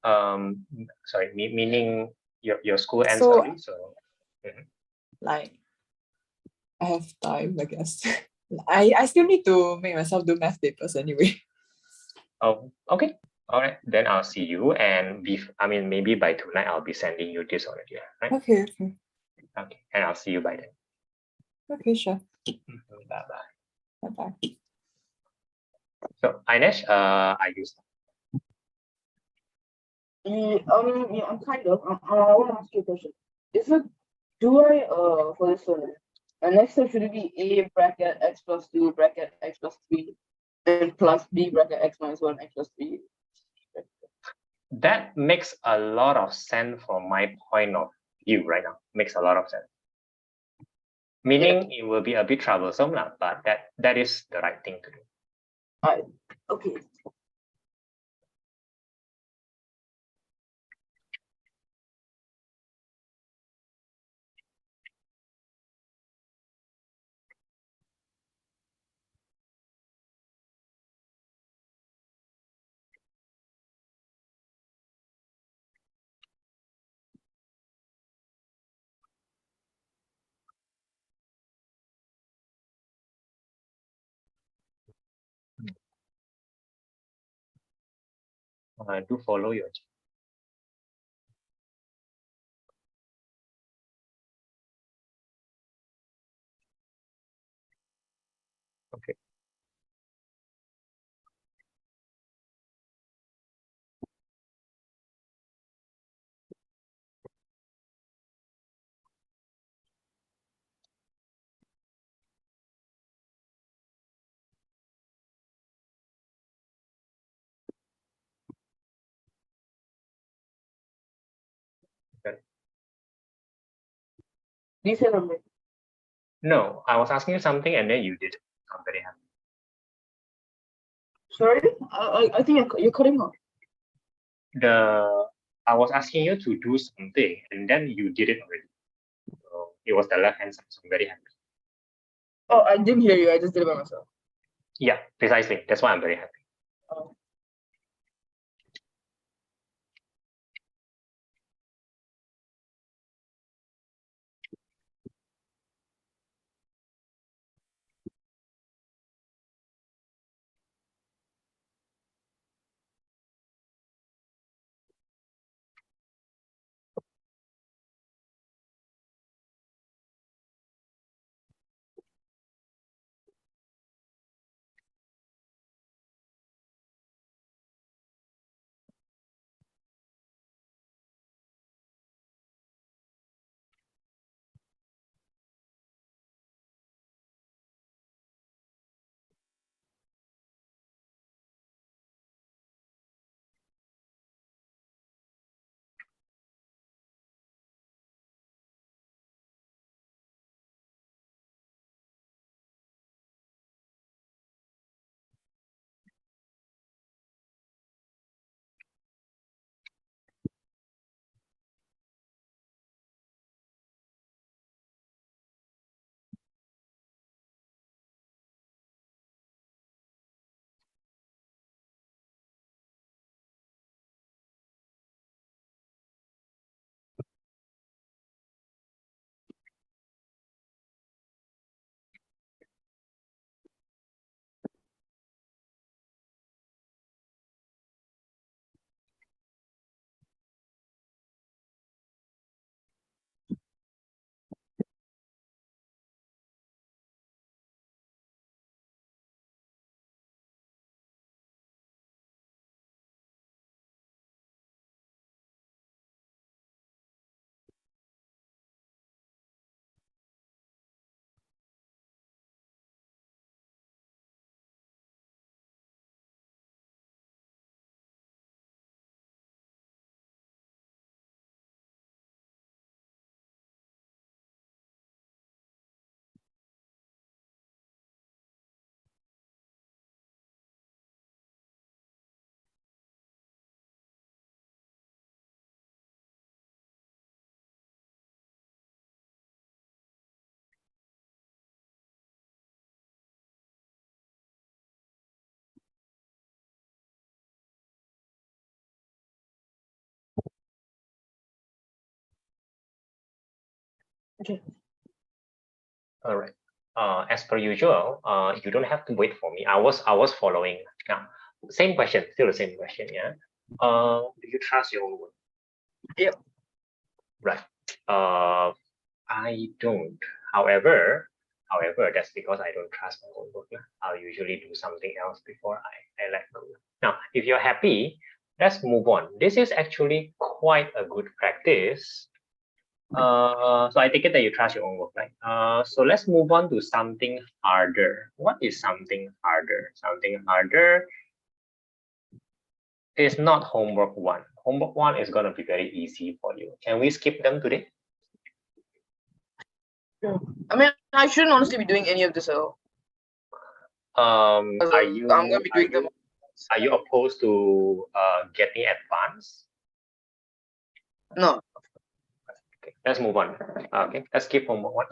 Sorry, meaning your school ends So- early, so. Mhm. Like, I have time, I guess. I still need to make myself do math papers anyway. Oh, okay. All right, then I'll see you, and maybe by tonight I'll be sending you this already, right? Okay, Okay, and I'll see you by then. okay, sure. Bye bye. Bye-bye. So Ainesh, are you? Yeah, I'm kind of. I want to ask you a question. For this one, next step should it be A bracket x plus 2 bracket x plus 3 and plus B bracket x minus 1 x plus 3? That makes a lot of sense from my point of view right now. Makes a lot of sense. Meaning it will be a bit troublesome, but that is the right thing to do. Okay. Do follow your. Okay. Please say number. No, I was asking you something and then you did. I'm very happy. Sorry, I think you're cutting off. I was asking you to do something and then you did it already. So it was the left hand side, so I'm very happy. Oh, I didn't hear you. I just did it by myself. Yeah, precisely. That's why I'm very happy. Oh. Okay. All right. As per usual, you don't have to wait for me. I was following. Now, same question, still the same question, yeah. Do you trust your own work? Yep. Right. I don't. However, that's because I don't trust my own work. I'll usually do something else before I let go. Now, if you're happy, let's move on. This is actually quite a good practice. So I take it that you trust your own work, right? So let's move on to something harder. What is something harder? Something harder is not homework 1. Homework 1 is going to be very easy for you. Can we skip them today? I mean, I shouldn't honestly be doing any of this at all. Are you I'm gonna be doing them. Are you opposed to getting advanced? No. Okay, let's move on. Okay, let's skip homework 1.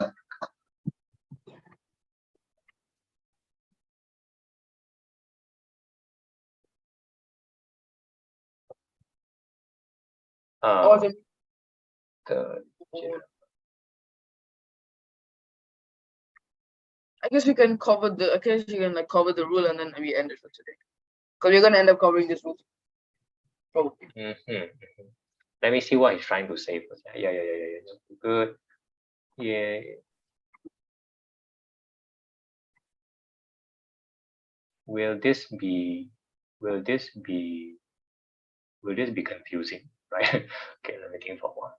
I guess we can cover the. I guess you can like cover the rule and then we end it for today, because we're gonna end up covering this rule. Probably. Let me see what he's trying to say first. Yeah. Good. Yeah. Will this be confusing, right? Okay, let me think for a while.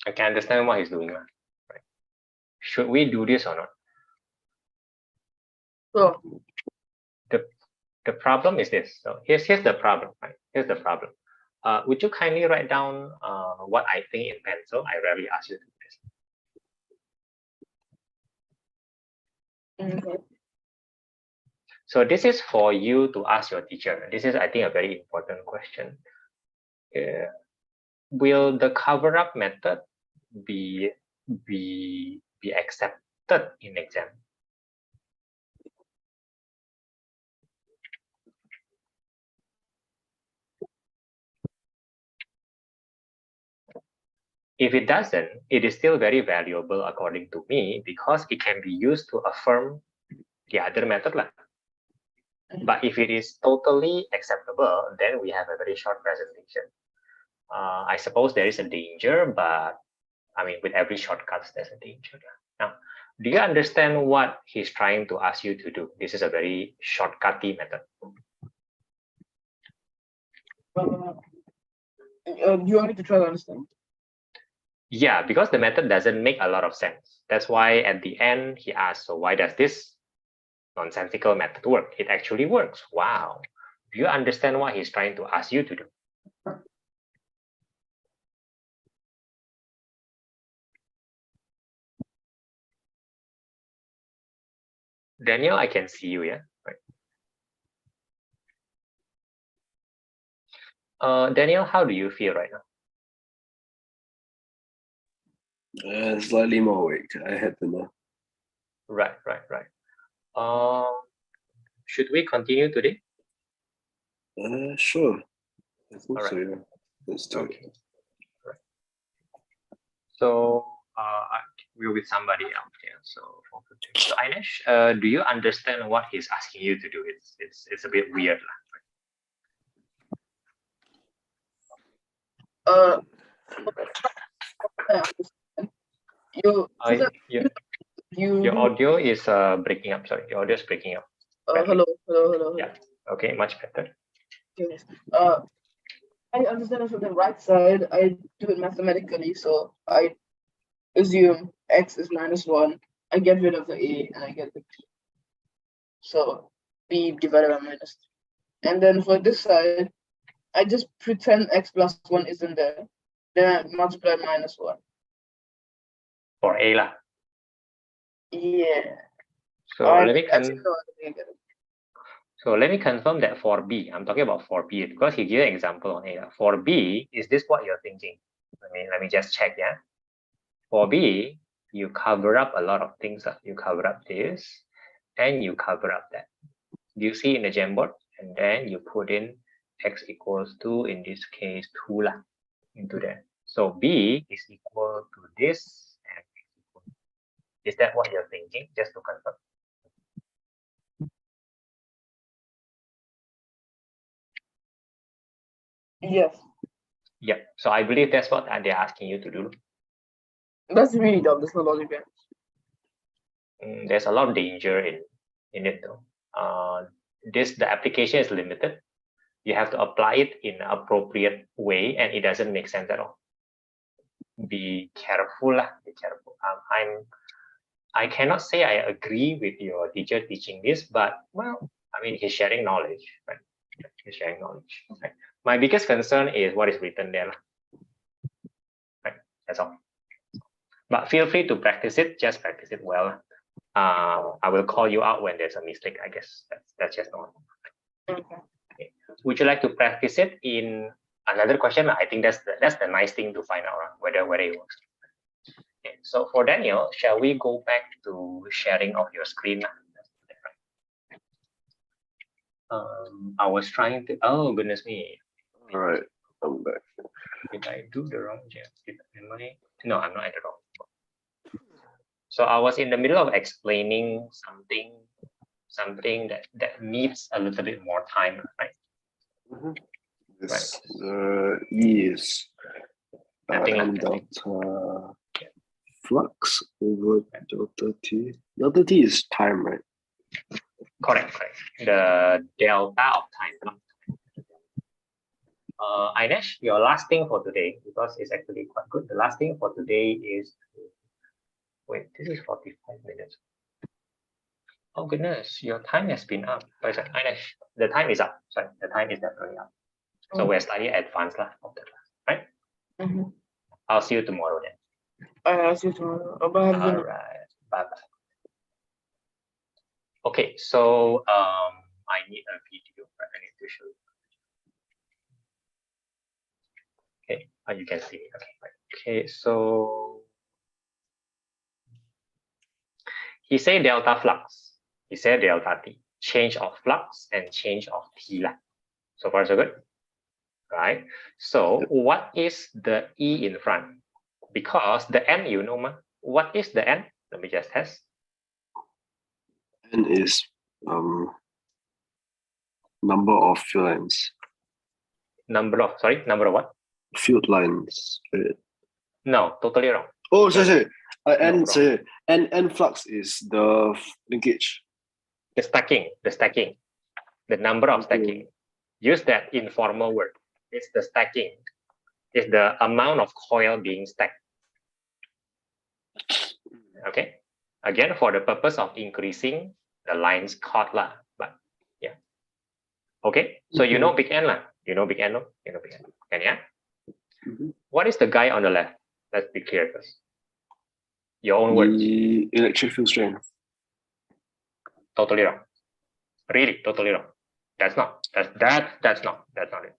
I can understand what he's doing, right? Should we do this or not? So the problem is this. So here's the problem, right? Here's the problem. Would you kindly write down what I think in pencil? I rarely ask you to do this. So this is for you to ask your teacher. This is, I think, a very important question. Will the cover-up method be accepted in exam? If it doesn't, it is still very valuable according to me, because it can be used to affirm the other method. But if it is totally acceptable, then we have a very short presentation. I suppose there is a danger, but I mean, with every shortcut, there's a danger. Now, do you understand what he's trying to ask you to do? This is a very shortcutty method. Do you want me to try to understand? Yeah, because the method doesn't make a lot of sense. That's why at the end he asks, so why does this nonsensical method work? It actually works. Wow. Do you understand what he's trying to ask you to do? Daniel, I can see you, yeah? Right. Daniel, how do you feel right now? Slightly more awake. I had dinner. Right. Should we continue today? Sure. I think All right. so, yeah. Let's do it. Right. So we're with somebody else here. So Ainesh, do you understand what he's asking you to do? It's a bit weird. Your audio is breaking up. Sorry, your audio is breaking up. Hello. Yeah. Okay, much better. Yes. I understand from the right side. I do it mathematically, so I assume x is -1. I get rid of the a and I get the b. So b divided by -3. And then for this side, I just pretend x plus 1 isn't there. Then I multiply -1. For a lah. Yeah. So I let me actually no, I think I get it. So let me confirm that for B, I'm talking about for B because he gave an example on A. For B, is this what you're thinking? Let me just check, yeah. For B, you cover up a lot of things. You cover up this and you cover up that. Do you see in the Jamboard? And then you put in x equals to, in this case, 2 lah, into there. So B is equal to this. And is that what you're thinking? Just to confirm. Yes. Yeah. So I believe that's what they're asking you to do. That's really dumb. There's no logic there. There's a lot of danger in it though. The application is limited. You have to apply it in an appropriate way, and it doesn't make sense at all. Be careful lah. Be careful. I cannot say I agree with your teacher teaching this, but well, I mean, he's sharing knowledge, right? He's sharing knowledge. Right? My biggest concern is what is written there, right? That's all. But feel free to practice it. Just practice it well. I will call you out when there's a mistake. I guess that's just normal. Okay. Okay. Would you like to practice it in another question? I think that's the nice thing to find out whether it works. Okay. So for Daniel, shall we go back to sharing of your screen? I was trying to. Oh goodness me! All right, I'm back. Did I do the wrong job? No, I'm not at the wrong. So I was in the middle of explaining something that needs a little bit more time, right? This E is Nothing n delta flux over delta t. Delta t is time, right? Correct. The delta of time. Ainesh, your last thing for today, because it's actually quite good. The last thing for today is, wait, this is 45 minutes. Oh goodness, your time has been up. Ainesh, the time is up. Sorry, the time is definitely up. So we're slightly advanced of the class, right? I'll see you tomorrow then. I'll see you tomorrow. Bye. All right, bye. Okay, so I need a video. I need to show you. Okay, you can see it. Okay, so he said delta flux. He said delta t, change of flux and change of t lah. So far so good, right? So what is the E in front? Because the N, you know, what is the N? Let me just test. N is number of field lines. Number of what? Field lines. No, totally wrong. Oh, sorry. No, N flux is the linkage. The stacking, the number of stacking. Use that informal word. It's the stacking. It's the amount of coil being stacked. Okay. Again, for the purpose of increasing the lines caught lah. But yeah. Okay. So you know big N lah. You know big N, no? You know big N. Can yeah? What is the guy on the left? Let's be clear first. Your own words. The electric field strength. Totally wrong. Really, totally wrong. That's not it.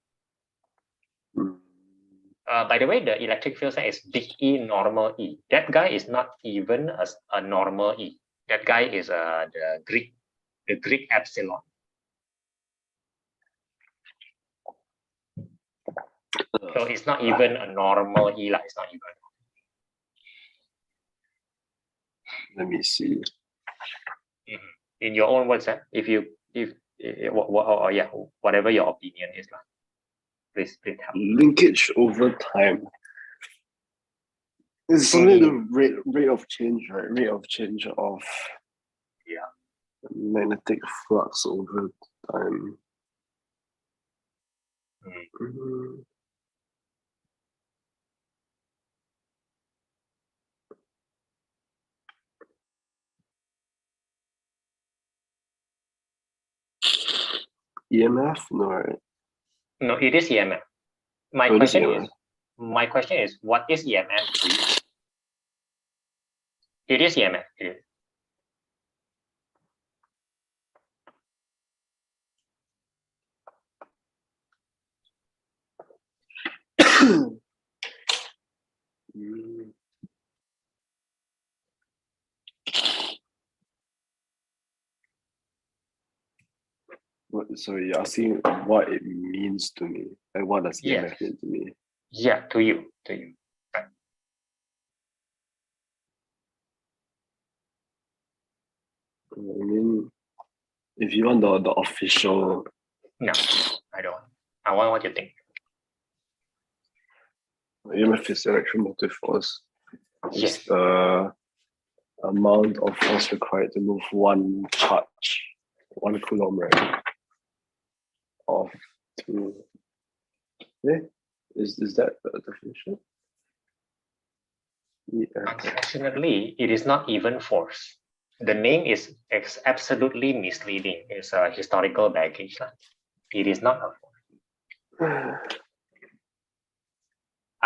By the way, the electric field strength is big E normal E. That guy is not even a normal E. That guy is the Greek epsilon. So it's not even a normal E. It's not even. Let me see. In your own words, whatever your opinion is, please help. Linkage over time. It's only the rate of change, right? Rate of change of magnetic flux over time. EMF? No, right? No, it is EMF. My question is, what is EMF to you? It is EMF. It is. Mm. Sorry, you're asking what it means to me. Like, what does Yes. EMF mean to me? Yeah, to you. Right. I mean, if you want the official, No, I don't. I want what you think. EMF is electromotive force. It's Yes. the amount of force required to move one charge, 1 coulomb, right? Of two. Yeah, is that the definition? EMF. Unfortunately, it is not even force. The name is absolutely misleading. It's a historical baggage. It is not a force.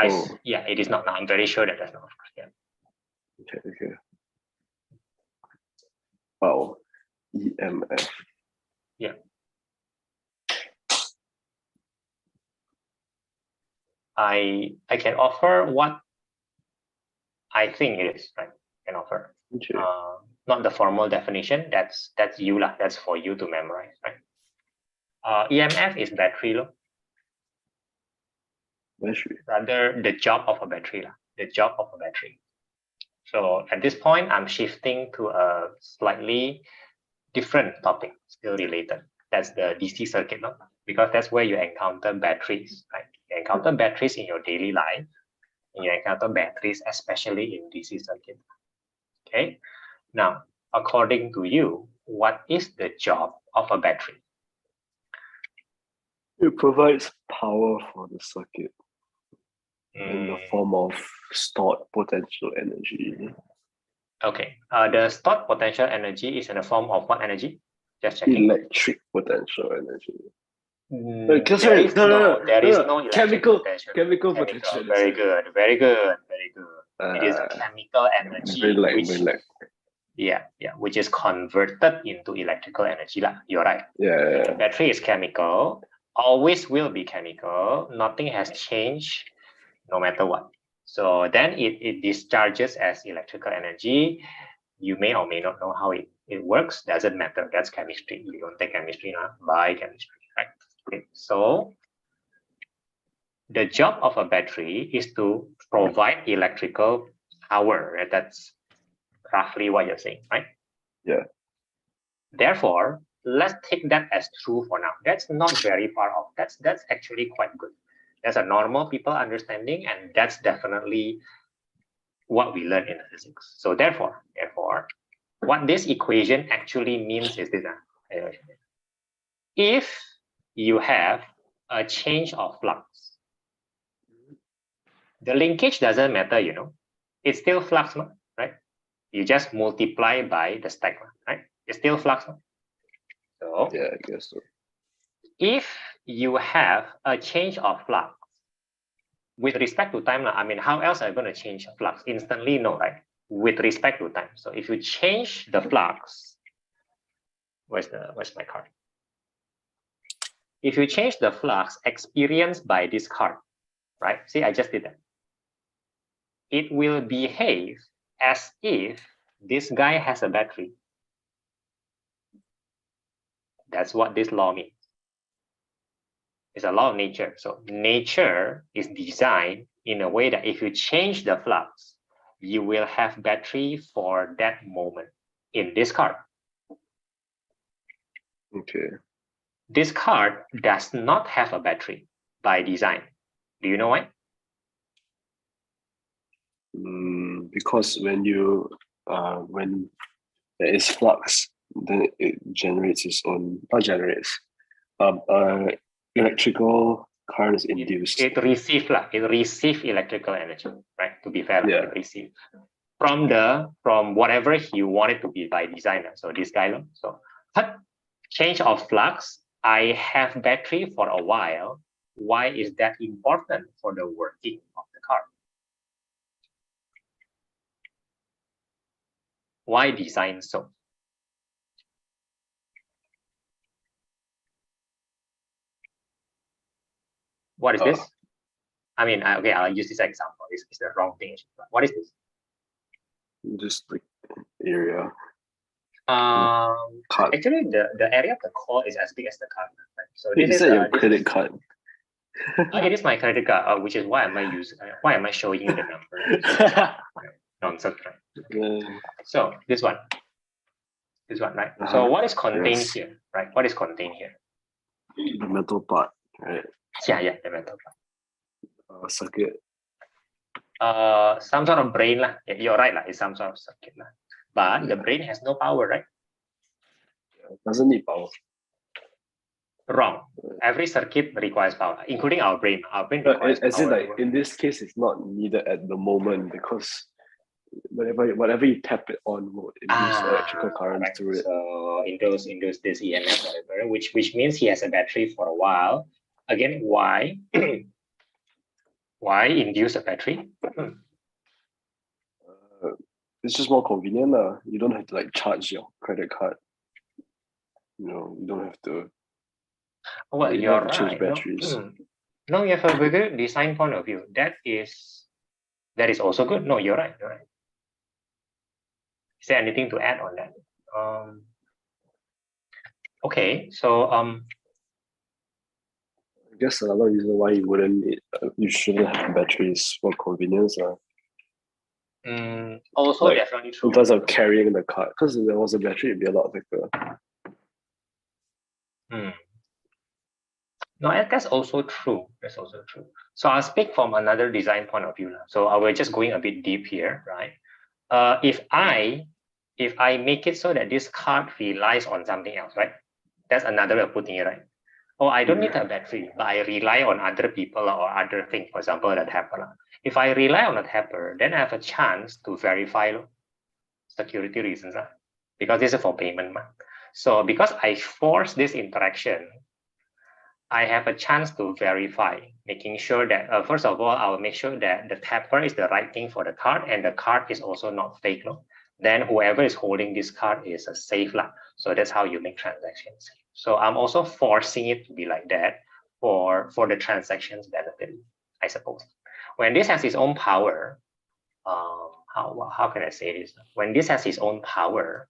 Oh. Yeah, it is not. I'm very sure that that's not a force. Yeah. Okay. Wow. EMF. Yeah. I can offer what I think it is, right? I can offer. Okay. Not the formal definition. That's you lah. That's for you to memorize, right? EMF is battery lo. Battery. Rather the job of a battery lah. The job of a battery. So at this point, I'm shifting to a slightly different topic, still related. That's the DC circuit, no? Because that's where you encounter batteries, right? You encounter batteries in your daily life, and you encounter batteries especially in DC circuit. Okay. Now, according to you, what is the job of a battery? It provides power for the circuit in the form of stored potential energy. Okay. The stored potential energy is in the form of what energy? Just checking. Electric potential energy. There is no electric chemical potential. Chemical potential. Very good. It is chemical energy, which is converted into electrical energy lah. You're right. Yeah. Battery is chemical, always will be chemical. Nothing has changed, no matter what. So then it discharges as electrical energy. You may or may not know how it works. Doesn't matter. That's chemistry. You don't take chemistry now. Biochemistry, right? Okay. So the job of a battery is to provide electrical power. Right? That's roughly what you're saying, right? Yeah. Therefore, let's take that as true for now. That's not very far off. That's actually quite good. That's a normal people understanding, and that's definitely what we learn in physics. So therefore, what this equation actually means is this. If you have a change of flux, the linkage doesn't matter, you know. It's still flux, right? You just multiply by the stack, right? It's still flux. So yeah, I guess so. If you have a change of flux with respect to time, I mean, how else are you going to change flux? Instantly, no, right? With respect to time. So if you change the flux, where's my card? If you change the flux experienced by this card, right? See, I just did that. It will behave as if this guy has a battery. That's what this law means. It's a law of nature. So nature is designed in a way that if you change the flux, you will have battery for that moment in this card. Okay. This card does not have a battery by design. Do you know why? Because when there is flux, then it generates its own, electrical current is induced. It receives electrical energy, right? To be fair, yeah. It receives from whatever you want it to be by design. So this guy, so change of flux, I have battery for a while. Why is that important for the working of the car? Why design so? What is this? I mean, okay, I'll use this example. It's the wrong thing. What is this? Just like area. Card. Actually, the area of the core is as big as the card. Right? So You this is said your this credit is- card. it is my credit card, which is why am I showing the number? Nonsense, right? Yeah. So this one, right? So what is contained Yes. here, right? What is contained here? The metal part, right? Yeah, the metal part. Circuit. Some sort of brain lah. Yeah, you're right lah. It's some sort of circuit lah. But the brain has no power, right? Doesn't need power. Wrong. Every circuit requires power, including our brain. Our brain But requires as in, power. like in this case, it's not needed at the moment because whatever you tap it on will induce electrical currents right. through it. So induce this EMF, whatever, which means he has a battery for a while. Again, why? Why induce a battery? It's just more convenient. You don't have to like charge your credit card. You don't have to. Well, you you're have to change right. batteries. No, you have a bigger design point of view. That is also good. No, you're right. You're right. Is there anything to add on that? Okay, so I guess another reason why you wouldn't need, you shouldn't have batteries for convenience. also Like, definitely true. In terms of carrying the card, because if there was a battery, it'd be a lot thicker. No, that's also true. That's also true. So I'll speak from another design point of view. So I will just going a bit deep here, right? If I make it so that this card relies on something else, right? That's another way of putting it, right? Oh, I don't need a battery, but I rely on other people or other things, for example, the tapper. If I rely on a tapper, then I have a chance to verify security reasons, because this is for payment. So because I force this interaction, I have a chance to verify, making sure that, first of all, I will make sure that the tapper is the right thing for the card and the card is also not fake. Then whoever is holding this card is a safe. So that's how you make transactions. So I'm also forcing it to be like that for the transactions benefit, I suppose. When this has its own power, how can I say this? When this has its own power,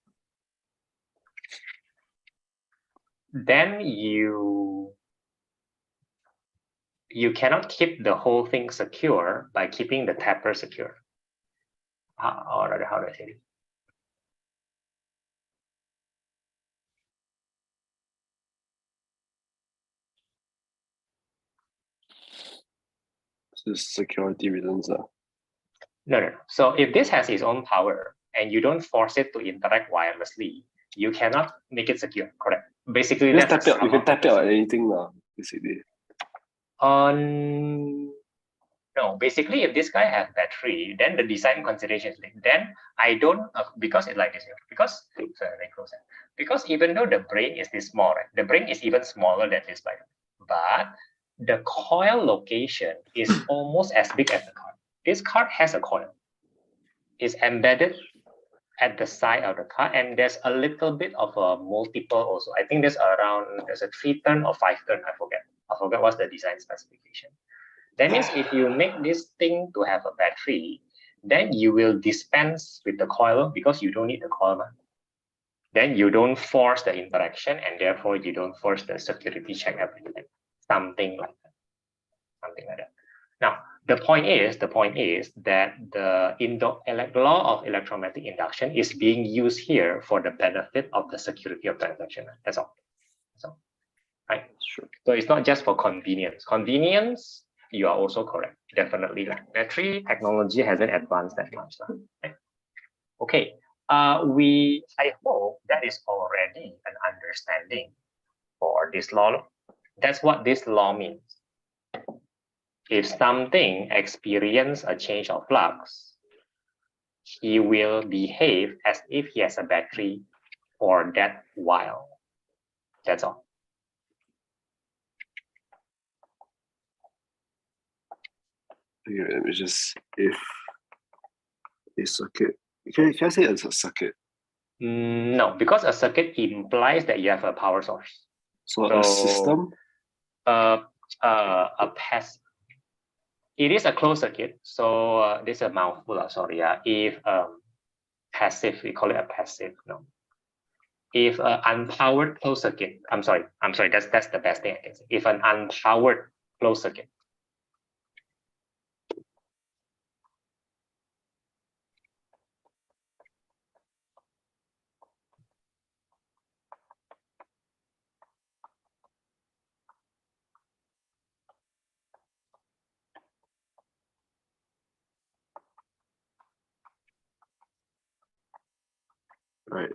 then you cannot keep the whole thing secure by keeping the tapper secure. Or rather, how do I say this? Just security reasons. No. So if this has its own power and you don't force it to interact wirelessly, you cannot make it secure, correct? Basically, You that's can tap it on anything, basically. No, basically, if this guy has battery, then the design consideration is then I don't, because it's like this, because even though the brain is this small, right? The brain is even smaller than this, but the coil location is almost as big as the card. This card has a coil. It's embedded at the side of the card, and there's a little bit of a multiple also. I think there's a 3-turn or 5-turn, I forget what's the design specification. That means if you make this thing to have a battery, then you will dispense with the coil because you don't need the coil. Then you don't force the interaction, and therefore you don't force the security check every time. Something like that. Now, the point is that the law of electromagnetic induction is being used here for the benefit of the security of transaction. That's all. Right? Sure. So it's not just for convenience. Convenience, you are also correct. Definitely. Battery technology hasn't advanced that much. Right? Okay. I hope that is already an understanding for this law. That's what this law means. If something experiences a change of flux, he will behave as if he has a battery for that while. That's all. It's just if a circuit. Can I say it's a circuit? No, because a circuit implies that you have a power source. So a system? it is a closed circuit. So this is a mouthful. Sorry. If passive, we call it a passive. No. If unpowered closed circuit, I'm sorry. That's the best thing I can say. If an unpowered closed circuit. Right.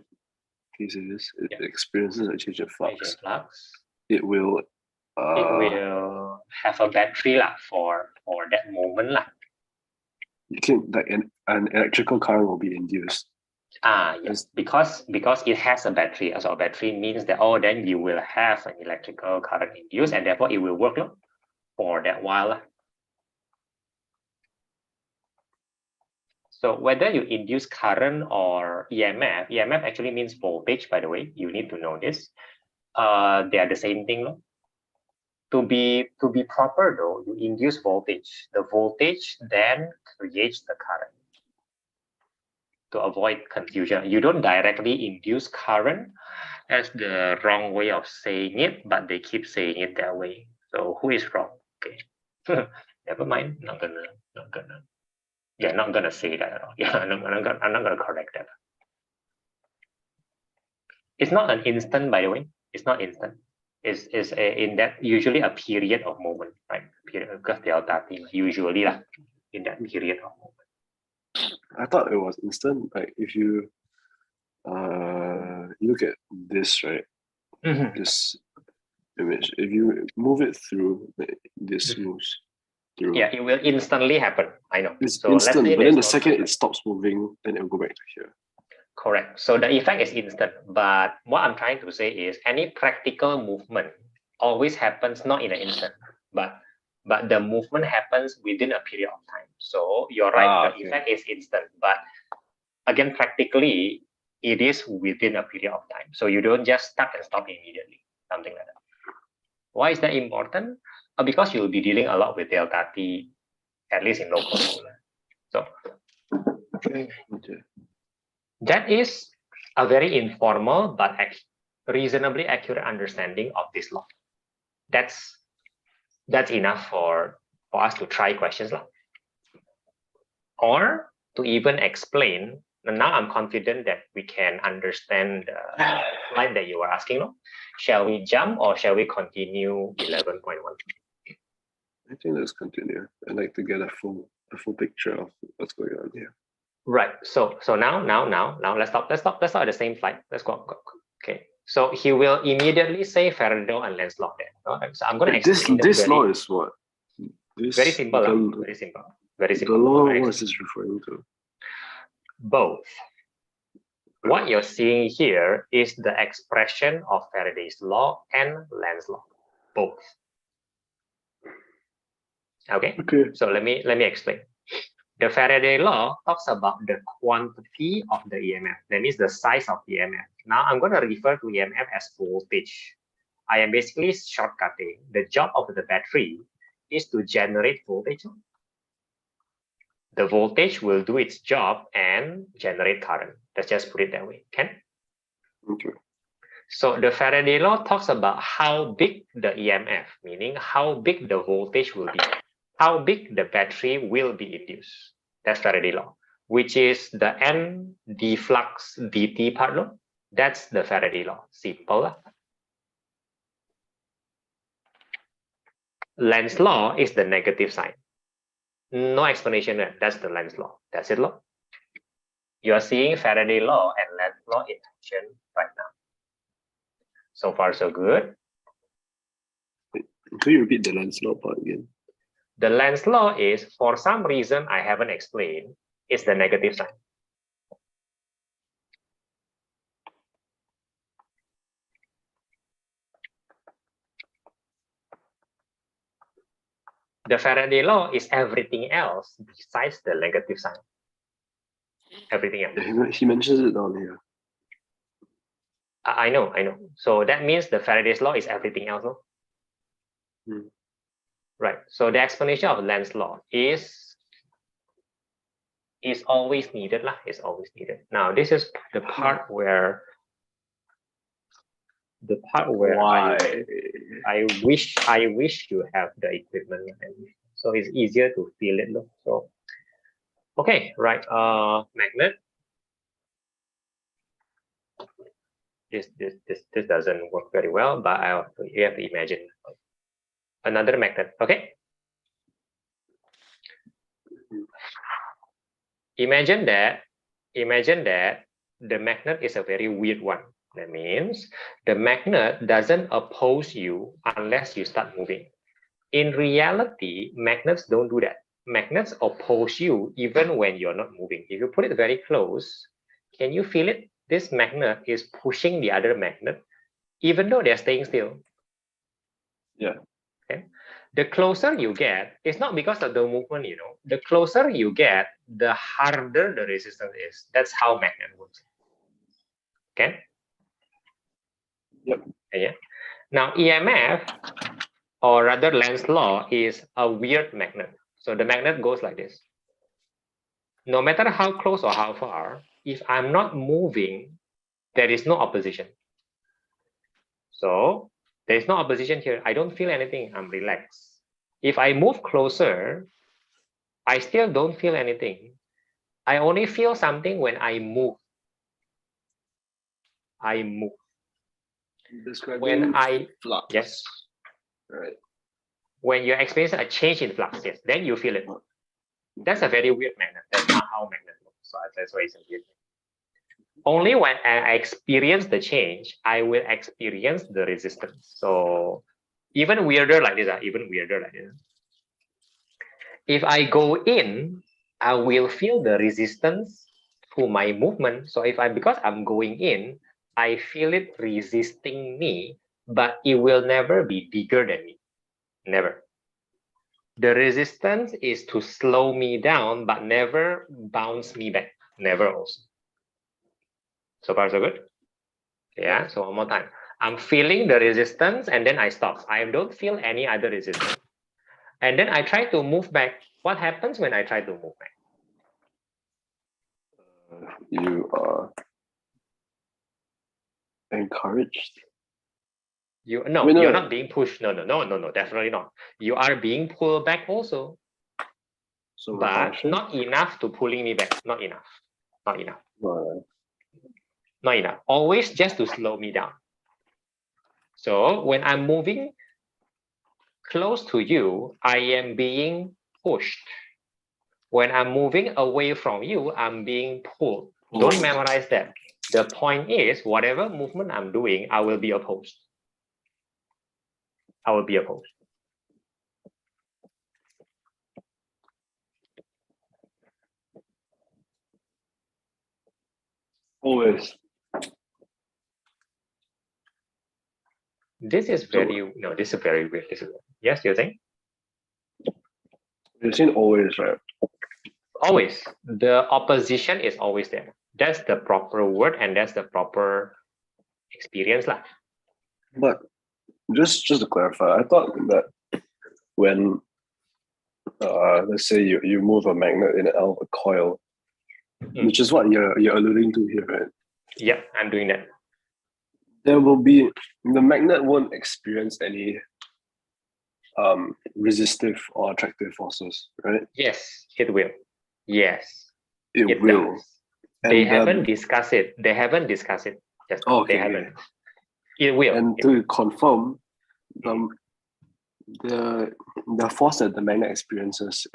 Okay, so this it Yeah. experiences a change of flux. Change in flux. It will. It will have a battery for that moment lah. You can like an electrical current will be induced. Yes, because it has a battery. So a battery means that then you will have an electrical current induced, and therefore it will work for that while lah. So whether you induce current or EMF actually means voltage, by the way. You need to know this. They are the same thing. No? To be proper though, you induce voltage. The voltage then creates the current. To avoid confusion, you don't directly induce current. That's the wrong way of saying it, but they keep saying it that way. So who is wrong? Okay. Never mind. Not gonna say that at all. Yeah, I'm not gonna correct that. It's not an instant, by the way. It's not instant. It's in that usually a period of moment, right? Period, because delta t usually in that period of moment. I thought it was instant. Like if you look at this, right? This image, if you move it through, this moves through. Yeah, it will instantly happen. I know. It's so instant, let's say but then the second it stops moving, then it will go back to here. Correct. So the effect is instant. But what I'm trying to say is any practical movement always happens not in an instant, but the movement happens within a period of time. So you're right, the effect is instant. But again, practically, it is within a period of time. So you don't just start and stop immediately, something like that. Why is that important? Because you'll be dealing a lot with delta t, at least in local solar. So that is a very informal but reasonably accurate understanding of this law. That's enough for us to try questions or to even explain. And now I'm confident that we can understand the slide that you were asking. Shall we jump or shall we continue 11.1? I think let's continue. I'd like to get a full picture of what's going on here. Right. So now let's stop at the same slide. Let's go. Okay. So he will immediately say Faraday and Lenz law there. So I'm going to explain this law is what? Very simple. Very simple. The law, what is this referring to? Both. What you're seeing here is the expression of Faraday's law and Lenz law. Both. Okay. So let me explain. The Faraday law talks about the quantity of the EMF. That means the size of the EMF. Now I'm going to refer to EMF as voltage. I am basically shortcutting. The job of the battery is to generate voltage. The voltage will do its job and generate current. Let's just put it that way. Okay. So the Faraday law talks about how big the EMF, meaning how big the voltage will be, how big the battery will be induced. That's Faraday law, which is the n d flux dt part. That's the Faraday law. Simple. Lenz law is the negative sign. No explanation there. That's the Lenz law. That's it. You are seeing Faraday law and Lenz law in action right now. So far, so good. Can you repeat the Lenz law part again? The Lenz law is, for some reason I haven't explained, is the negative sign. The Faraday law is everything else besides the negative sign. Everything else. Yeah, he mentions it down here. I know. So that means the Faraday's law is everything else. Right. So the explanation of Lenz's law is always needed lah. Is always needed. Now this is the part where Why? I wish you have the equipment, so it's easier to feel it. So okay, right. Magnet. This doesn't work very well, but you have to imagine another magnet. Okay. Imagine that the magnet is a very weird one. That means the magnet doesn't oppose you unless you start moving. In reality, magnets don't do that. Magnets oppose you even when you're not moving. If you put it very close, can you feel it? This magnet is pushing the other magnet, even though they're staying still. Yeah. Okay. The closer you get, it's not because of the movement, the closer you get, the harder the resistance is. That's how magnet works. Okay. Yep. Yeah. Now EMF, or rather Lenz's law, is a weird magnet. So the magnet goes like this. No matter how close or how far, if I'm not moving, there is no opposition. So there is no opposition here. I don't feel anything. I'm relaxed. If I move closer, I still don't feel anything. I only feel something when I move. I move. Describing When I flux. yes. Right. When you experience a change in flux, yes, then you feel it. That's a very weird magnet. That's not how magnet works. So that's why it's a weird. Only when I experience the change, I will experience the resistance. So even weirder like this, even weirder like this. If I go in, I will feel the resistance to my movement. So because I'm going in, I feel it resisting me, but it will never be bigger than me. Never. The resistance is to slow me down, but never bounce me back. Never also. So far, so good? Yeah, so one more time. I'm feeling the resistance and then I stop. I don't feel any other resistance. And then I try to move back. What happens when I try to move back? You are encouraged. You're no. not being pushed. No, definitely not. You are being pulled back also. So but repulsion? not enough to pulling me back. Not enough. Not enough. Right. Not enough. Always just to slow me down. So when I'm moving close to you, I am being pushed. When I'm moving away from you, I'm being pulled. Don't memorize that. The point is, whatever movement I'm doing, I will be opposed. I will be opposed. Always. This is very, this is very weird. Yes, you're saying? You've seen always, right? Always. The opposition is always there. That's the proper word and that's the proper experience. But just to clarify, I thought that when let's say you move a magnet in out of a coil, which is what you're alluding to here, right? Yeah, I'm doing that. There will be, the magnet won't experience any resistive or attractive forces, right? Yes, it will. Yes, it will. Does. They haven't discussed it. They haven't discussed it. Yes, okay. They haven't. It will. And to confirm, the force that the magnet experiences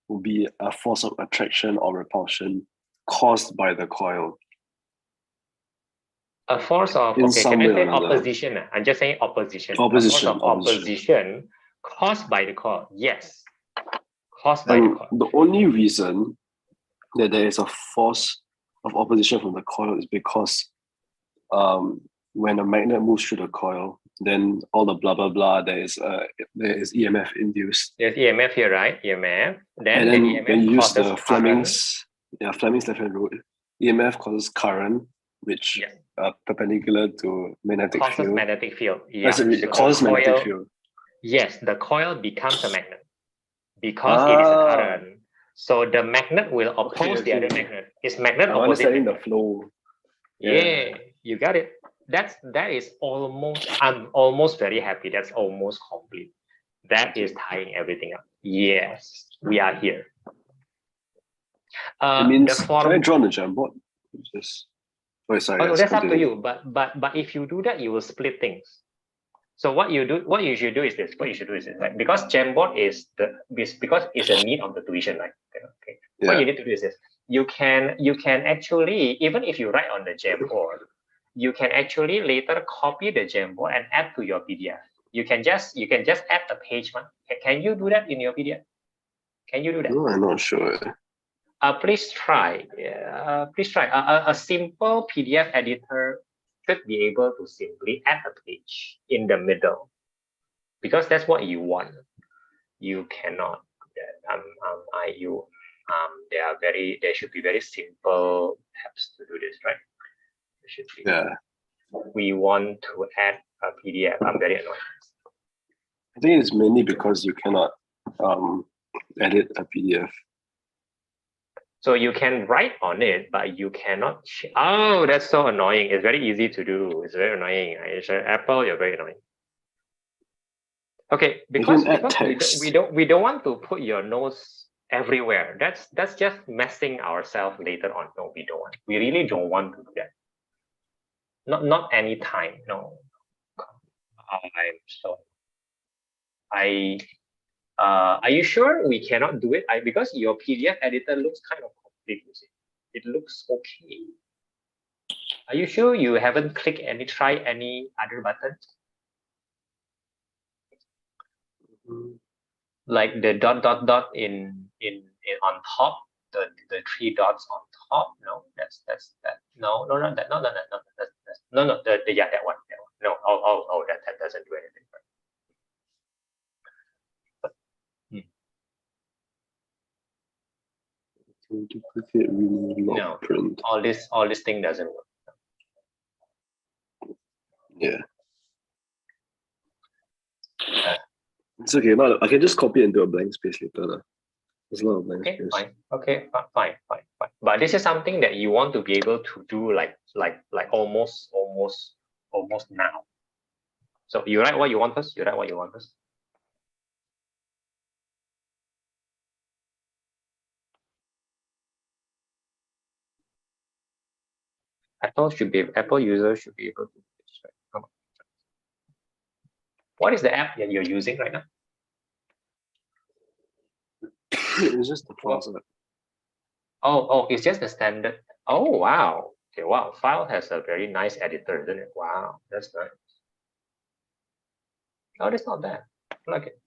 will be a force of attraction or repulsion caused by the coil. A force of, okay, can I say opposition? I'm just saying opposition. Opposition. A force of opposition caused by the coil. Yes. Caused by the coil. The only reason that there is a force of opposition from the coil is because when a magnet moves through the coil, then all the blah blah blah, there is EMF induced. There's EMF here, right? EMF. Then the EMF when you use the Fleming's current. left-hand rule, EMF causes current, which perpendicular to magnetic causes field. magnetic field. Yeah. It causes magnetic field. Yes, the coil becomes a magnet because it is a Ah. current. So the magnet will oppose the other okay. magnet. It's magnet I'm opposite understanding the magnet. flow. Yeah, you got it. That is almost. I'm almost very happy. That's almost complete. That is tying everything up. Yes, we are here. It means, the can I form. draw on the Jamboard? Just, oh, sorry. Oh, yes, that's up to continue. you. But if you do that, you will split things. So what you should do is this. What you should do is this, right? Because Jamboard is because it's a need of the tuition, right? Okay. What Yeah. you need to do is this. You can actually, even if you write on the Jamboard, you can actually later copy the Jamboard and add to your PDF. You can just add a page one. Can you do that in your PDF? Can you do that? No, I'm not sure. Please try. Please try. A simple PDF editor should be able to simply add a page in the middle, because that's what you want. You cannot. There should be very simple tabs to do this, right? There should be. Yeah. We want to add a PDF. I'm very annoyed. I think it's mainly because you cannot edit a PDF. So you can write on it, but you cannot. Oh, that's so annoying. It's very easy to do. It's very annoying. Apple, you're very annoying. Okay, because we don't want to put your notes everywhere. That's just messing ourselves later on. No, we don't want. We really don't want to do that. Not any time. No. I'm so. Are you sure we cannot do it? Because your PDF editor looks kind of complete. You see, it looks okay. Are you sure you haven't tried any other buttons? Like the dot in on top, the 3 dots on top. No, that's that. No, that no, yeah, that one. No, that doesn't do anything. Duplicate, remove, lock, No, print. all this thing doesn't work. Yeah. It's okay. No, I can just copy it into a blank space later. There's a lot of blank space. Fine. Okay, fine. But this is something that you want to be able to do like almost now. So you write what you want first. Apple users should be able to do this, right? Come on. What is the app that you're using right now? It's just the file. Oh, it's just the standard. Oh, wow. Okay, wow. File has a very nice editor, isn't it? Wow, that's nice. Oh, that's not bad. I like it.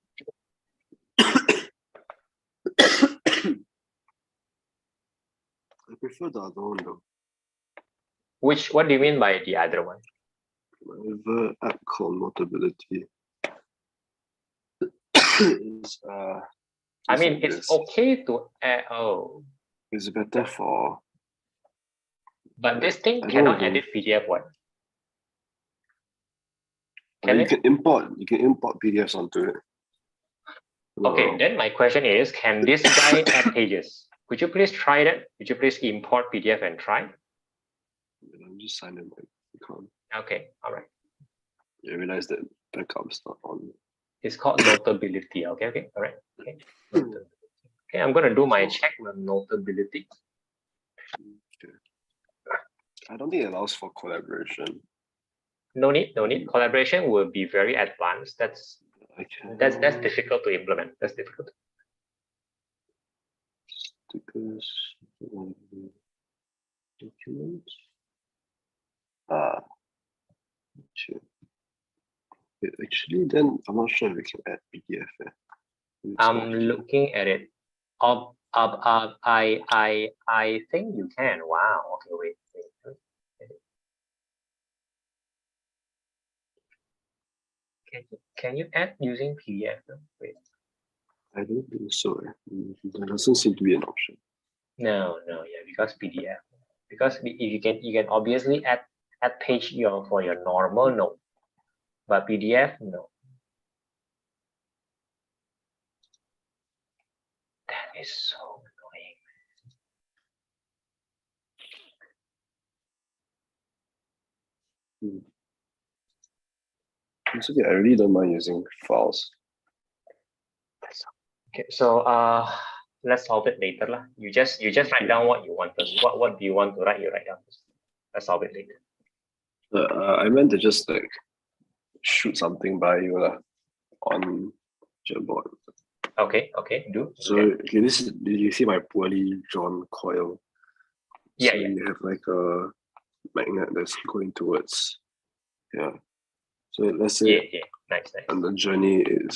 I prefer the other one though. What do you mean by the other one? Whatever app called Notability. I mean, it's okay to add. Oh. It's better for. But this thing cannot edit PDF one. You can import PDFs onto it. Okay, then my question is, can this guy add pages? Could you please try that? Could you please import PDF and try? I'm just signing my account. Okay, all right. I realized that backup's not on. It's called Notability. Okay, all right. Okay, okay, I'm gonna do my check on Notability. Okay. I don't think it allows for collaboration. No need. Collaboration will be very advanced. That's difficult to implement. That's difficult. Stickers, documents. Sure. Actually, then I'm not sure if we can add PDF. I'm looking at it. I think you can. Wow. Okay, wait. Can you add using PDF? Wait. I don't think so. There doesn't seem to be an option. No, yeah, because PDF. Because you can obviously add page for your normal note, but PDF no. is so annoying. It's okay. I really don't mind using files. Okay, so let's solve it later lah. You just write down what you want first. What do you want to write? You write down first. Let's solve it later. I meant to just like shoot something by you lah on Jamboard. Okay, do. So Okay. okay, this is, you see my poorly drawn coil. Yeah, So yeah. you have like a magnet that's going towards, yeah. So let's say Yeah. Nice. and the journey is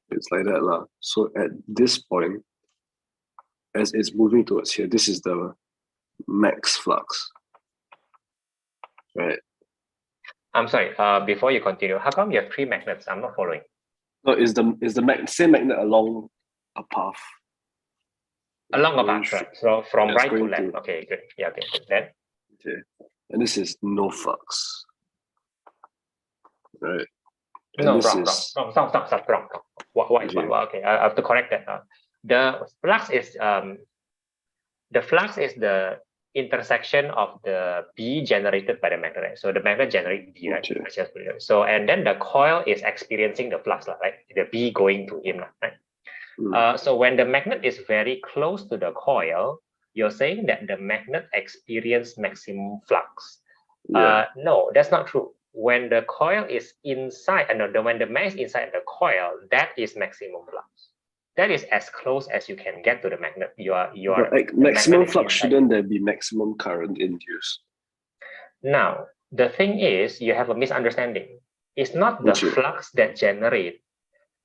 it's like that lah. So at this point, as it's moving towards here, this is the max flux, right? I'm sorry. Before you continue, how come you have 3 magnets? I'm not following. No, is the same magnet along a path? Along a Going path, straight- right? So from Yes, right to going left. to- Okay, good. Yeah, okay, good. Then Okay, and this is no flux, right? And no, this wrong. is Stop, wrong. What is Okay. what? Okay, I have to correct that. The flux is the intersection of the B generated by the magnet, right? So the magnet generates B, right? Okay. Let's just put it. So and then the coil is experiencing the flux, right? The B going to him, right? So when the magnet is very close to the coil, you're saying that the magnet experiences maximum flux. yeah. No, that's not true. When the coil is inside, when the magnet is inside the coil, that is maximum flux. That is as close as you can get to the magnet. But The maximum magnet is flux, inside. shouldn't there be maximum current induced? Now, the thing is, you have a misunderstanding. It's not the Okay. flux that generates.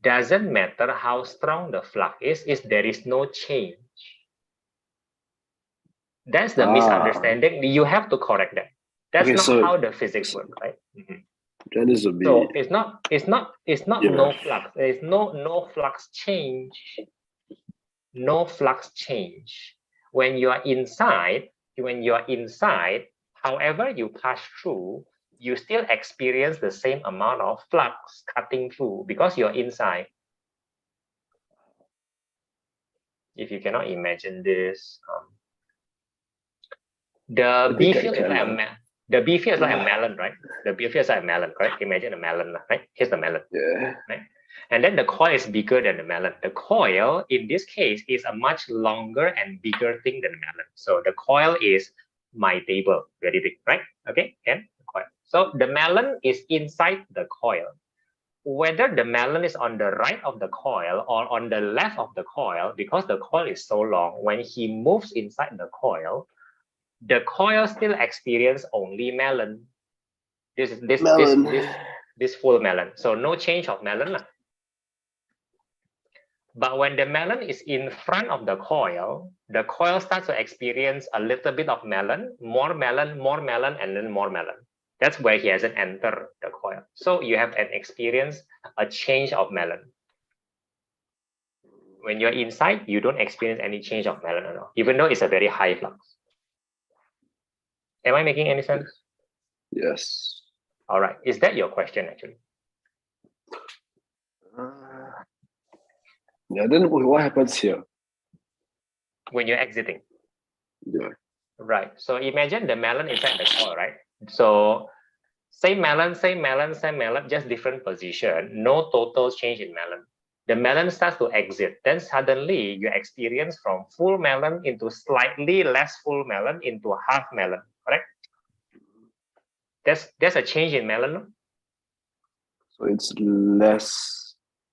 Doesn't matter how strong the flux is there is no change. That's the misunderstanding. You have to correct that. That's Okay, not so- how the physics work, right? Then this would be So it's not Yeah. no flux. There is no flux change. No flux change. When you are inside, however you pass through, you still experience the same amount of flux cutting through because you're inside. If you cannot imagine this, the B think I field is can, like the B field is like a melon, right? The B field is like a melon, correct? Imagine a melon, right? Here's the melon. yeah. And then the coil is bigger than the melon. The coil, in this case, is a much longer and bigger thing than the melon. So the coil is my table, very big, right? Okay, and the coil. So the melon is inside the coil. Whether the melon is on the right of the coil or on the left of the coil, because the coil is so long, when he moves inside the coil still experience only melon. This full melon. So no change of melon. But when the melon is in front of the coil starts to experience a little bit of melon, more melon, and then more melon. That's where he hasn't entered the coil. So you have a change of melon. When you're inside, you don't experience any change of melon at all, even though it's a very high flux. Am I making any sense? Yes. All right. Is that your question, actually? Yeah, then what happens here? When you're exiting. Yeah. Right. So imagine the melon inside the coil, right? So same melon, just different position, no total change in melon. The melon starts to exit. Then suddenly you experience from full melon into slightly less full melon into half melon, correct? There's a change in melon. So it's less.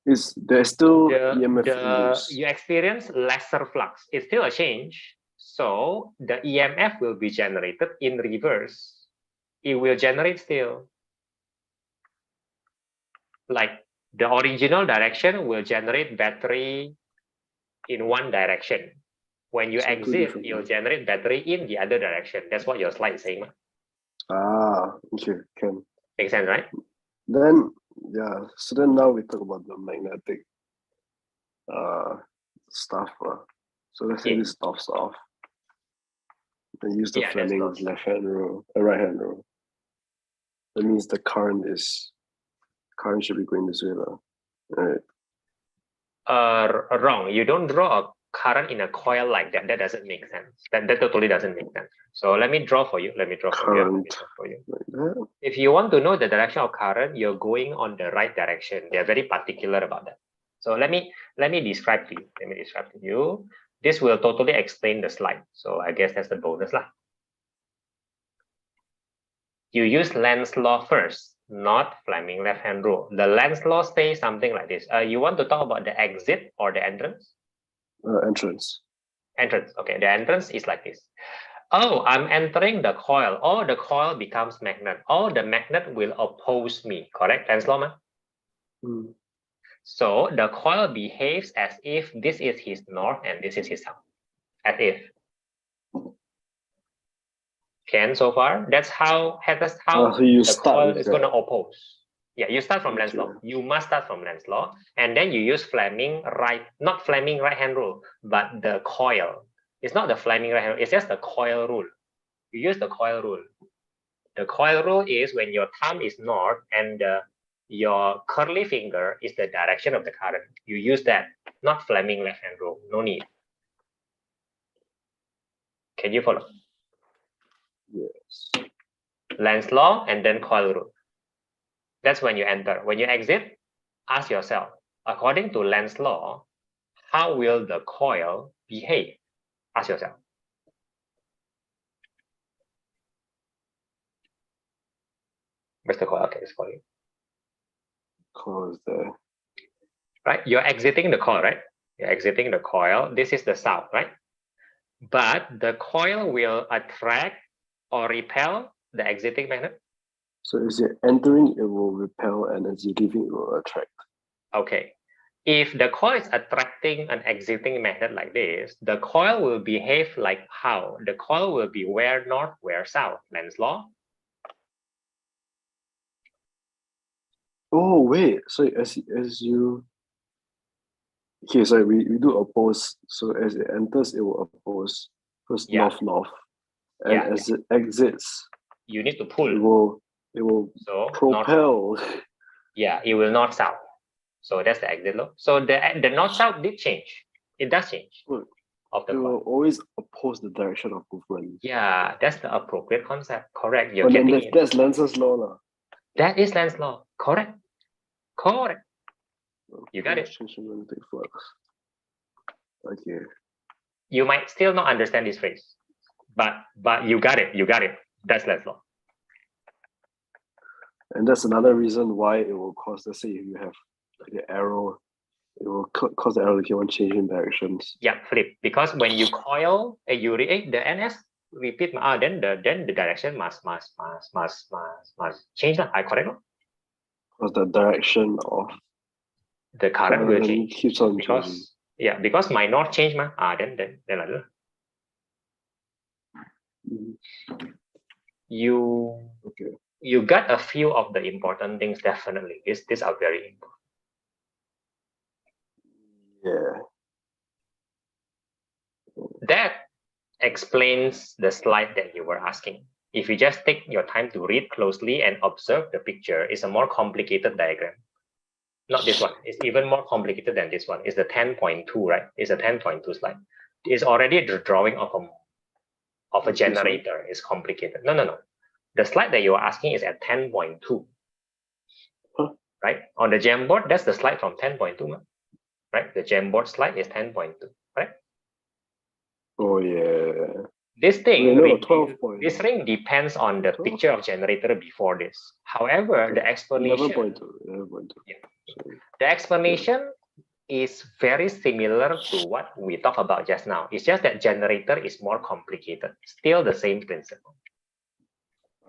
There's still EMF induced. You experience lesser flux. It's still a change. So the EMF will be generated in reverse. It will generate still. Like the original direction will generate battery in one direction. When you So two exit, different you'll ones. generate battery in the other direction. That's what your slide is saying. Okay, can. Makes sense, right? Then yeah, so then now we talk about the magnetic stuff. So let's say Yeah. this stops off. And use the Yeah, that's Fleming's not- left-hand rule, right-hand rule. That means the current should be going this way, right? Wrong. You don't draw a current in a coil like that. That doesn't make sense. That totally doesn't make sense. So let me draw for you. Let me draw for you. Current. Like that. If you want to know the direction of current, you're going on the right direction. They're very particular about that. So let me describe to you. Let me describe to you. This will totally explain the slide. So I guess that's the bonus lah. You use Lenz's law first, not Fleming left-hand rule. The Lenz's law says something like this. You want to talk about the exit or the entrance? Entrance. Entrance. Okay, the entrance is like this. Oh, I'm entering the coil. Oh, the coil becomes magnet. Oh, the magnet will oppose me. Correct, Lenz's law, man? Mm. So the coil behaves as if this is his north and this is his south. As if. Can so far? That's how So you the start coil with is that. going to oppose. Yeah, you start from Lenz's law. Okay. You must start from Lenz's law, and then you use Fleming not Fleming right-hand rule, but the coil. It's not the Fleming right-hand rule. It's just the coil rule. You use the coil rule. The coil rule is when your thumb is north and your curly finger is the direction of the current. You use that, not Fleming left-hand rule. No need. Can you follow? Yes. Lenz's law and then coil rule. That's when you enter. When you exit, ask yourself, according to Lenz's law, how will the coil behave? Ask yourself. Where's the coil? Okay, it's for you. Coil is there. Right? You're exiting the coil, right? You're exiting the coil. This is the south, right? But the coil will attract or repel the exiting magnet. So as you're entering, it will repel, and as you're leaving, it will attract. Okay. If the coil is attracting an exiting magnet like this, the coil will behave like how? The coil will be where north, where south. Lenz's law. Oh wait, so as you okay, so we do oppose. So as it enters, it will oppose first Yeah. north, and Yeah, as it exits, you need to it pull. will So north, propel. yeah, it will north south. So that's the exit law. So the north south did change. It does change Well, of the It will coil. always oppose the direction of movement. Yeah, that's the appropriate concept. Correct. You're But then getting it. that's Lenz's law, lah. That is Lenz's law. Correct. Correct. You got it. Okay. You might still not understand this phrase, but you got it. You got it. That's Lenz's law. And that's another reason why it will cause, let's say if you have like the arrow, it will cause the arrow to keep on changing directions. Yeah, flip. Because when you coil, you the NS repeat. Then the direction must change. I correct. Because the direction of The current will change keeps on changing. because because my north change then like that. Mhm. You you got a few of the important things definitely. These are very important. Yeah. That explains the slide that you were asking. If you just take your time to read closely and observe the picture, it's a more complicated diagram. Not this one. It's even more complicated than this one. It's the 10.2, right? It's a 10.2 slide. It's already the drawing of a generator. It's complicated. No. The slide that you are asking is at 10.2. Huh? Right? On the Jamboard, that's the slide from 10.2. Right? The Jamboard slide is 10.2. Right? Oh yeah. This thing, no, 12 point. this ring depends on the 12? picture of generator before this. However, the explanation, 11.2. Yeah. The explanation is very similar to what we talked about just now. It's just that generator is more complicated. Still the same principle.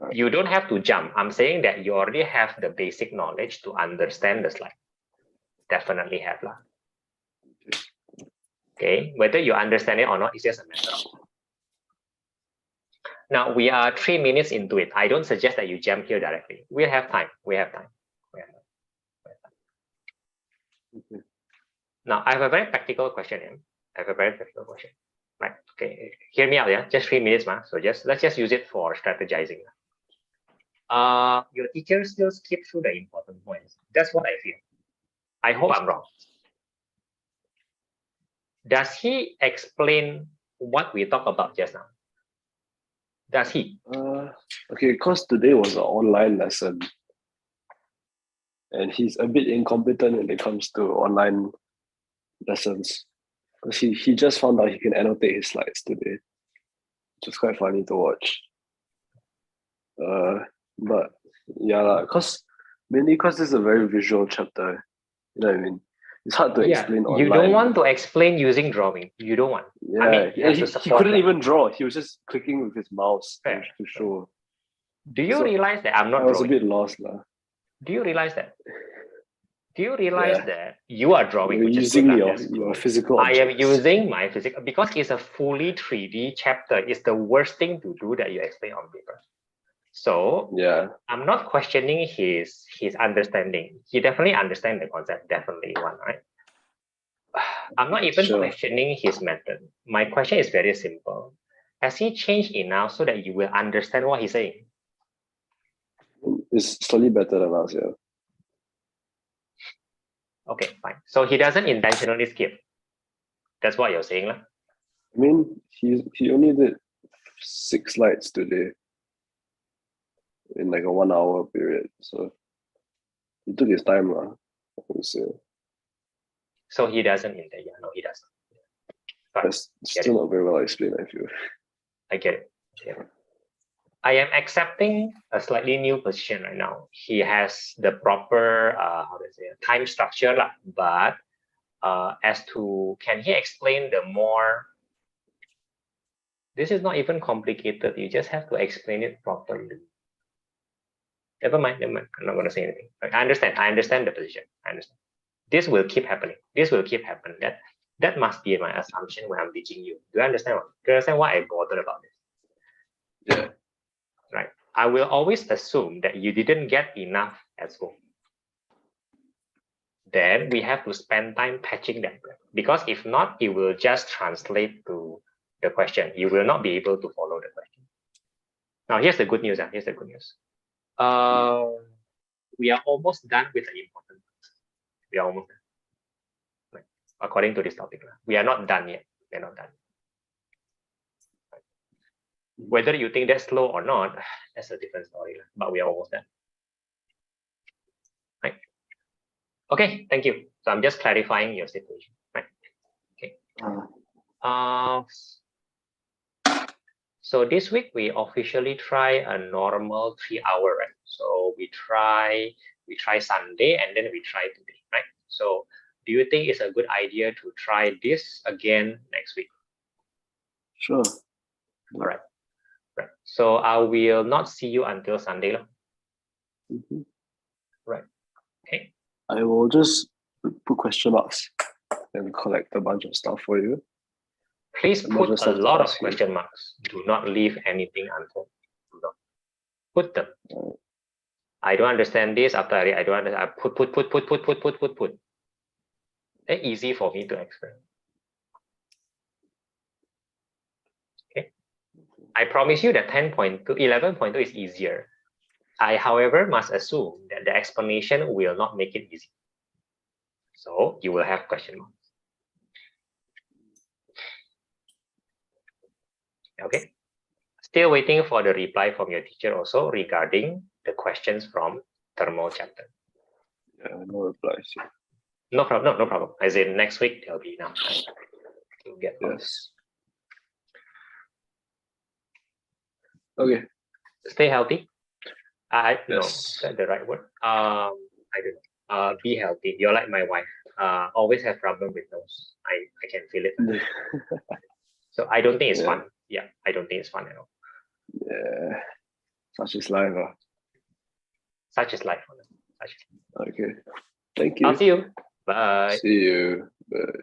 Right. You don't have to jump. I'm saying that you already have the basic knowledge to understand the slide. Definitely have lah. Okay, whether you understand it or not, it's just a matter of. Now we are 3 minutes into it. I don't suggest that you jump here directly. We have time. We have time. Okay. Now I have a very practical question here. Right? Okay, hear me out. Yeah, just 3 minutes, ma. So let's just use it for strategizing. Your teacher still skip through the important points. That's what I feel. I hope I'm wrong. Does he explain what we talked about just now? Does he? Okay, because today was an online lesson, and he's a bit incompetent when it comes to online lessons. Because he just found out he can annotate his slides today, which is quite funny to watch. But yeah, mainly because this is a very visual chapter. You know what I mean? It's hard to explain online. You don't want to explain using drawing. You don't want. Yeah, I mean, you have to he support couldn't that. even draw. He was just clicking with his mouse Fair. to show. Do you So, realize that I'm I not was a drawing? bit lost lah. Do you realize that? Do you realize that you are drawing, You're which is using good, your that's your good. physical I am objects. using my physical because it's a fully 3D chapter. It's the worst thing to do that you explain on paper. So Yeah. I'm not questioning his understanding. He definitely understands the concept, definitely one, right? I'm not even Sure. questioning his method. My question is very simple. Has he changed enough so that you will understand what he's saying? It's slightly better than us, yeah. Okay, fine. So he doesn't intentionally skip. That's what you're saying, lah. I mean, he only did 6 slides today in like a 1 hour period. So he took his time, I would say. So he doesn't intend. Yeah, no, he doesn't. Fine. That's still not very well explained, I feel. I get it. Yeah. I am accepting a slightly new position right now. He has the proper time structure, lah. But as to can he explain the more? This is not even complicated. You just have to explain it properly. Never mind. I'm not going to say anything. I understand. I understand the position. I understand. This will keep happening. This will keep happening. That must be my assumption when I'm teaching you. Do you understand? Do you understand why I bothered about this? Yeah. Right. I will always assume that you didn't get enough at school. Then we have to spend time patching that. Because if not, it will just translate to the question. You will not be able to follow the question. Now, here's the good news. Here's the good news. We are almost done with the important parts. We are almost done. Right. According to this topic. We are not done yet. We are not done. Whether you think that's slow or not, that's a different story. But we are almost done. Right. Okay, thank you. So I'm just clarifying your situation. Right. Okay. So this week we officially try a normal 3 hour, right? So we try Sunday and then we try today, right? So do you think it's a good idea to try this again next week? Sure. All right. Right. So I will not see you until Sunday. Mm-hmm. Right. Okay. I will just put question marks and collect a bunch of stuff for you. Please put a lot of question marks. Do not leave anything unturned. Put them. I don't understand this. After I don't understand. I put. It's easy for me to explain. Okay. I promise you that 10.2, 11.2 is easier. I, however, must assume that the explanation will not make it easy. So you will have question marks. Okay. Still waiting for the reply from your teacher also regarding the questions from thermal chapter. Yeah, no replies. No problem. No problem. As in next week there'll be enough time to get yes. Okay. Stay healthy. Yes. No, the right word. I don't know. Be healthy. You're like my wife. Always have problem with nose. I can feel it. So I don't think it's fun. Yeah, I don't think it's fun at all. Yeah. Such is life. Such is life. Okay. Thank you. I'll see you. Bye. See you. Bye.